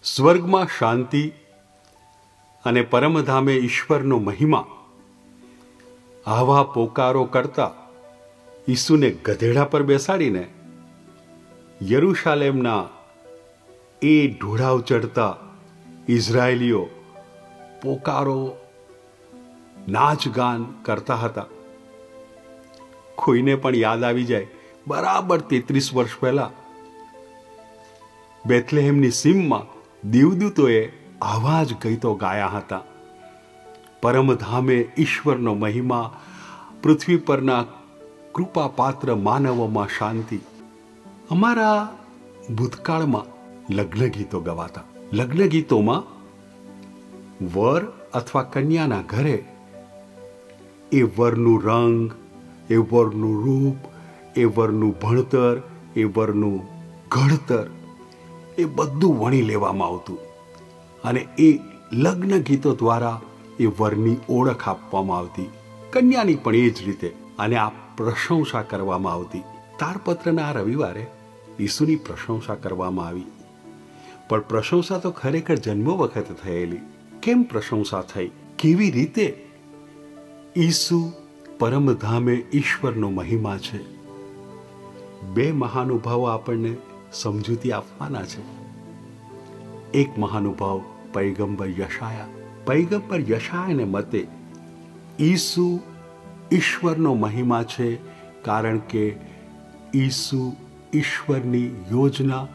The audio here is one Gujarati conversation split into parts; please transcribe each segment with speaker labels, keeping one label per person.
Speaker 1: સ્વર્ગમાં શાંતિ અને પરમધામે ઈશ્વરનો મહિમા, આવા પોકારો કરતા ઈસુને ગધેડા પર બેસાડીને યરૂશાલેમના એ ઢોળાવ ચડતા ઇઝરાયેલીઓ પોકારો નાચ ગાન કરતા હતા. કોઈને પણ યાદ આવી જાય, બરાબર 33 વર્ષ પહેલા બેથલેહેમની સીમમાં દેવદૂતોએ આવા જ ગીતો ગાયા હતા. પરમધામે ઈશ્વરનો મહિમા, પૃથ્વી પરના કૃપાપાત્ર માનવોમાં શાંતિ. અમારા ભૂતકાળમાં લગ્ન ગીતો ગવાતા. લગ્ન ગીતોમાં વર અથવા કન્યાના ઘરે એ વરનું રંગ, એ વરનું રૂપ, એ વરનું ભણતર, એ વરનું ઘડતર, એ બધું વણી લેવામાં આવતું અને એ લગ્ન ગીતો દ્વારા એ વરની ઓળખ આપવામાં આવતી, કન્યાની પણ એ જ રીતે, અને આ પ્રશંસા કરવામાં આવતી. તારપત્રના આ રવિવારે ઈસુની પ્રશંસા કરવામાં આવી, પણ પ્રશંસા તો ખરેખર જન્મ વખતે થયેલી. કેમ પ્રશંસા થઈ? કેવી રીતે? ઈસુ પરમધામે ઈશ્વરનો મહિમા છે. બે મહાનુભાવો આપણને સમજૂતી આપવાના છે. એક મહાનુભાવ પૈગંબર યશાયા. પૈગંબર યશાયાને મતે ઈસુ ઈશ્વરનો મહિમા છે, કારણ કે ઈસુ ઈશ્વરની યોજના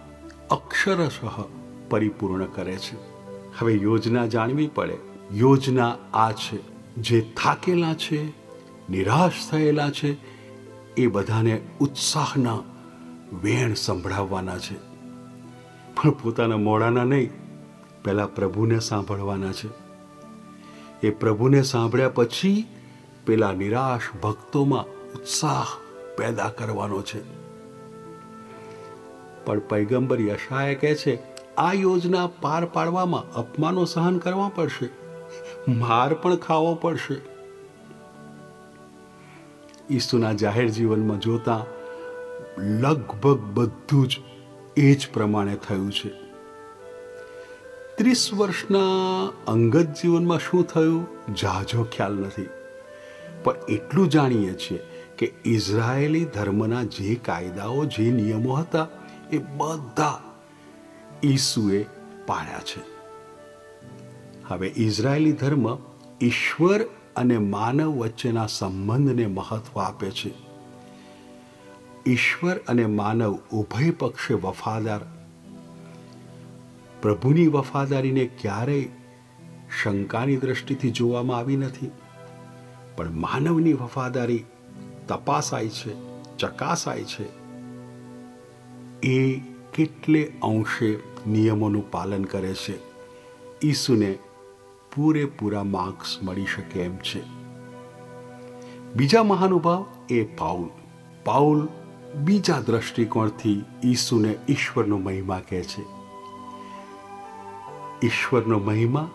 Speaker 1: અક્ષરશઃ પરિપૂર્ણ કરે છે. હવે યોજના જાણવી પડે. યોજના આ છે, જે થાકેલા છે, નિરાશ થયેલા છે, એ બધાને ઉત્સાહના વેણ સંભળાવવાના છે. પણ પોતાના મોઢાના નહીં, પહેલા પ્રભુને સાંભળવાના છે. એ પ્રભુને સાંભળ્યા પછી પેલા નિરાશ ભક્તોમાં ઉત્સાહ પેદા કરવાનો છે. પણ પૈગંબર યશાયા કહે છે, આ યોજના પાર પાડવામાં અપમાનો સહન કરવા પડશે, માર પણ ખાવો પડશે. ઈસુના જાહેર જીવનમાં જોતા લગભગ બધું જ એ જ પ્રમાણે થયું છે. 30 વર્ષના અંગત જીવનમાં શું થયું જાજો ખ્યાલ નથી, પણ એટલું જાણીએ છીએ કે ઇઝરાયેલી ધર્મના જે કાયદાઓ, જે નિયમો હતા, એ બધા ઈસુએ પાળ્યા છે. હવે ઇઝરાયેલી ધર્મ ઈશ્વર અને માનવ વચ્ચેના સંબંધને મહત્વ આપે છે. ઈશ્વર અને માનવ ઉભય પક્ષે વફાદાર. પ્રભુની વફાદારીને ક્યારેય શંકાની દ્રષ્ટિથી જોવામાં આવી નથી, પણ માનવની વફાદારી તપાસાય છે, ચકાસાય છે. એ કેટલે અંશે નિયમોનું પાલન કરે છે. ઈસુને પૂરેપૂરા માર્ક્સ મળી શકે એમ છે. બીજા મહાનુભાવ એ પાઉલ. પાઉલ બીજા દ્રષ્ટિકોણથી ઈસુને ઈશ્વરનો મહિમા કહે છે. ઈશ્વરનો મહિમા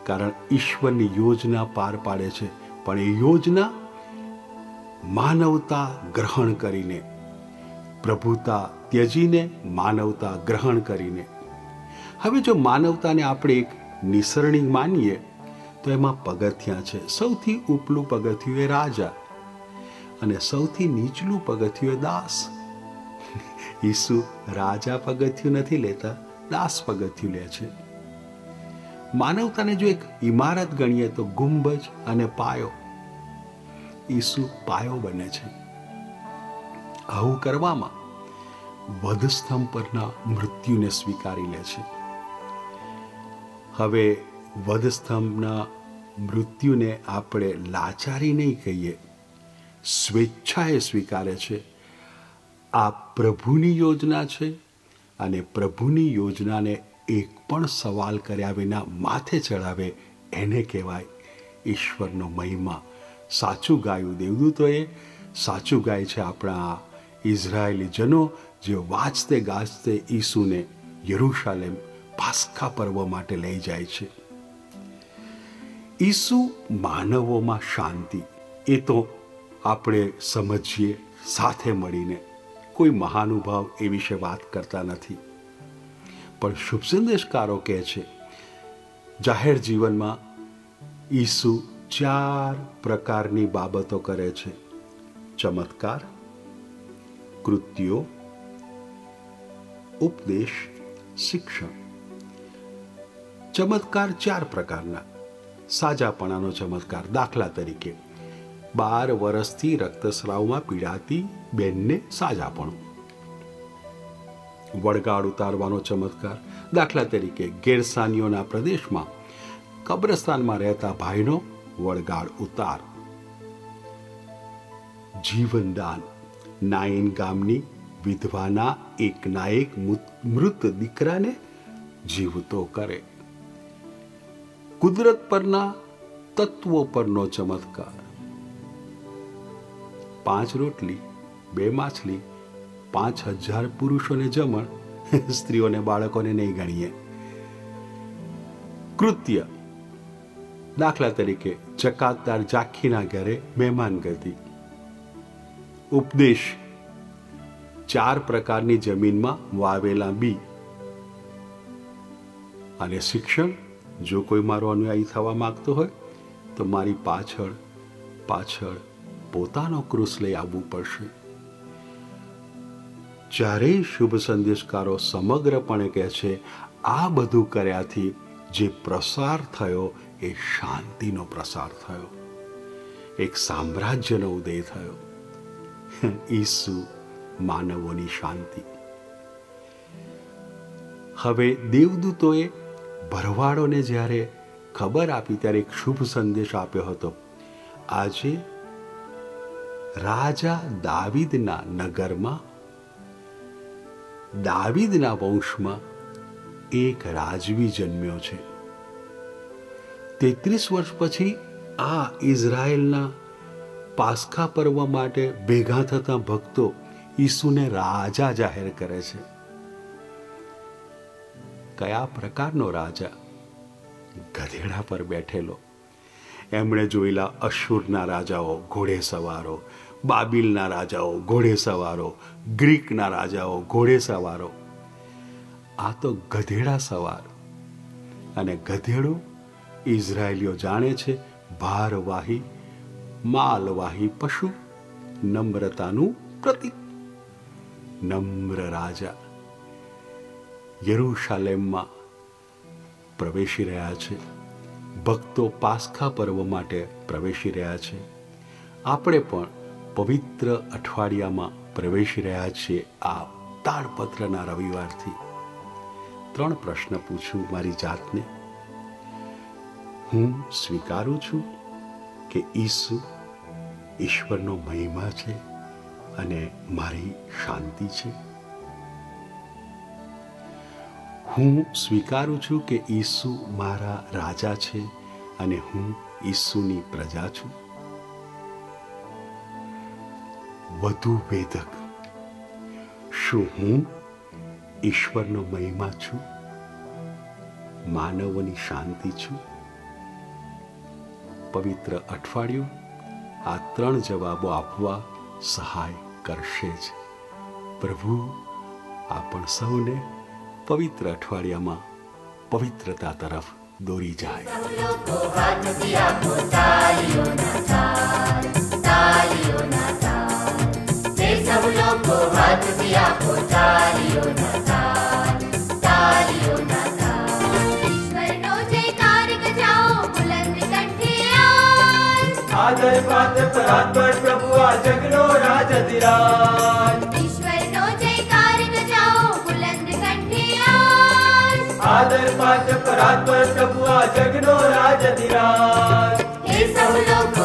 Speaker 1: કારણ ઈશ્વરની યોજના પાર પાડે છે, પણ એ યોજના માનવતા ગ્રહણ કરીને, પ્રભુતા ત્યજીને માનવતા ગ્રહણ કરીને. હવે જો માનવતાને આપણે એક નિસરણી માનીએ તો એમાં પગથિયાં છે. સૌથી ઉપલું પગથિયું એ રાજા અને સૌથી નીચલું પગથિયું એ દાસ. ઈસુ રાજા પગથિયું નથી લેતા, દાસ પગથિયું લે છે. માનવતાને જો એક ઇમારત ગણીએ તો ગુંબજ અને પાયો. ઈસુ પાયો બને છે. આવું કરવામાં વધસ્તંભ પરના મૃત્યુને સ્વીકારી લે છે. હવે વધસ્તંભના મૃત્યુને આપણે લાચારી નહીં કહીએ, સ્વેચ્છાએ સ્વીકારે છે. આ પ્રભુની યોજના છે અને પ્રભુની યોજનાને એક પણ સવાલ કર્યા વિના માથે ચડાવે એને કહેવાય ઈશ્વરનો મહિમા. સાચું ગાયું દેવદૂતોએ, સાચું ગાય છે આપણા ઇઝરાયેલી જનો, જે વાંચતે ગાજતે ઈસુને યરૂશાલેમ પાસ્કા પર્વ માટે લઈ જાય છે. ઈસુ માનવોમાં શાંતિ, એ તો આપણે સમજીએ સાથે મળીને. કોઈ મહાનુભાવ એ વિશે વાત કરતા નથી, પણ શુભ સંદેશકારો કહે છે જાહેર જીવનમાં ઈસુ 4 પ્રકારની બાબતો કરે છે: ચમત્કાર, કૃત્યો, ઉપદેશ, શિક્ષણ. ચમત્કાર 4 પ્રકારના. સાજાપણાનો ચમત્કાર, દાખલા તરીકે 12 વર્ષથી રક્તસ્રાવમાં પીડાતી બેનને સાજાપણું. વળગાડ ઉતારવાનો ચમત્કાર, દાખલા તરીકે ગેરસાનીઓના પ્રદેશમાં કબ્રસ્તાનમાં રહેતા ભાઈનો વળગાડ ઉતાર. જીવનદાન, નાઈન ગામની વિધવાના એકના એક મૃત દીકરાને જીવતો કરે. કુદરત પરના તત્વો પરનો ચમત્કાર, 5 રોટલી 2 માછલી 5000 પુરુષોને જમણ, સ્ત્રીઓને બાળકોને નહીં ગણીએ. કૃત્ય, દાખલા તરીકે જકાતદાર જાખીના ઘરે મહેમાન ગતિ. ઉપદેશ, 4 પ્રકારની જમીનમાં વાવેલા બી. અને શિક્ષણ, જો કોઈ મારો અનુયાયી થવા માંગતો હોય તો મારી પાછળ પોતાનો ક્રૂસ લઈ આવવું પડશે. ચારેય શુભ સંદેશકારો સમગ્રપણે કહે છે આ બધું કર્યાથી જે પ્રસાર થયો એ શાંતિનો પ્રસાર થયો, એક સામ્રાજ્યનો ઉદય થયો. ઈસુ માનવોની શાંતિ. હવે દેવદૂતોએ ભરવાડોને જ્યારે ખબર આપી ત્યારે એક શુભ સંદેશ આપ્યો હતો. આજે રાજા દાવીદના નગરમાં, દાવીદના વંશમાં એક રાજવી જન્મ્યો છે. 33 વર્ષ પછી આ ઇઝરાયેલના પાસ્કા પર્વ માટે ભેગા થતા ભક્તો ઈસુને રાજા જાહેર કરે છે. કયા પ્રકારનો રાજા? ગધેડા પર બેઠેલો. એમણે જોયેલા અશુરના રાજાઓ ઘોડેસવારો, બાબિલના રાજાઓ ઘોડેસવારો, ગ્રીકના રાજાઓ ઘોડેસવારો. આ તો ગધેડા સવાર. અને ગધેડો ઇઝરાયેલીઓ જાણે છે ભારવાહી માલવાહી પશુ, નમ્રતાનું પ્રતીક. નમ્ર રાજા યરૂશાલેમમાં પ્રવેશી રહ્યા છે. ભક્તો પાસ્કા પર્વ માટે પ્રવેશી રહ્યા છે. આપણે પણ પવિત્ર અઠવાડિયામાં પ્રવેશી રહ્યા છીએ. આ તાડપત્રના રવિવારથી 3 પ્રશ્ન પૂછું મારી જાતને. હું સ્વીકારું છું કે ઈસુ ઈશ્વરનો મહિમા છે અને મારી શાંતિ છે. હું સ્વીકારું છું કે ઈસુ મારા રાજા છે અને હું ઈસુની પ્રજા છું. વધુ વેધક, શું હું ઈશ્વરનો મહિમા છું? માનવોની શાંતિ છું? પવિત્ર અઠવાડિયું આ 3 જવાબો આપવા સહાય કરશે જ. પ્રભુ આપણ સૌને પવિત્ર અઠવાડિયામાં પવિત્રતા તરફ દોરી જાય.
Speaker 2: આદર પાત્ર પરાત્પર પ્રભુ આ જગનો રાજ અધિરાજ. ઈશ્વરનો જયકાર ગજાઓ બુલંદ કંઠે આજ. આદર પાત્ર પરાત્પર પ્રભુ આ જગનો રાજ અધિરાજ. હે સૌ લોકો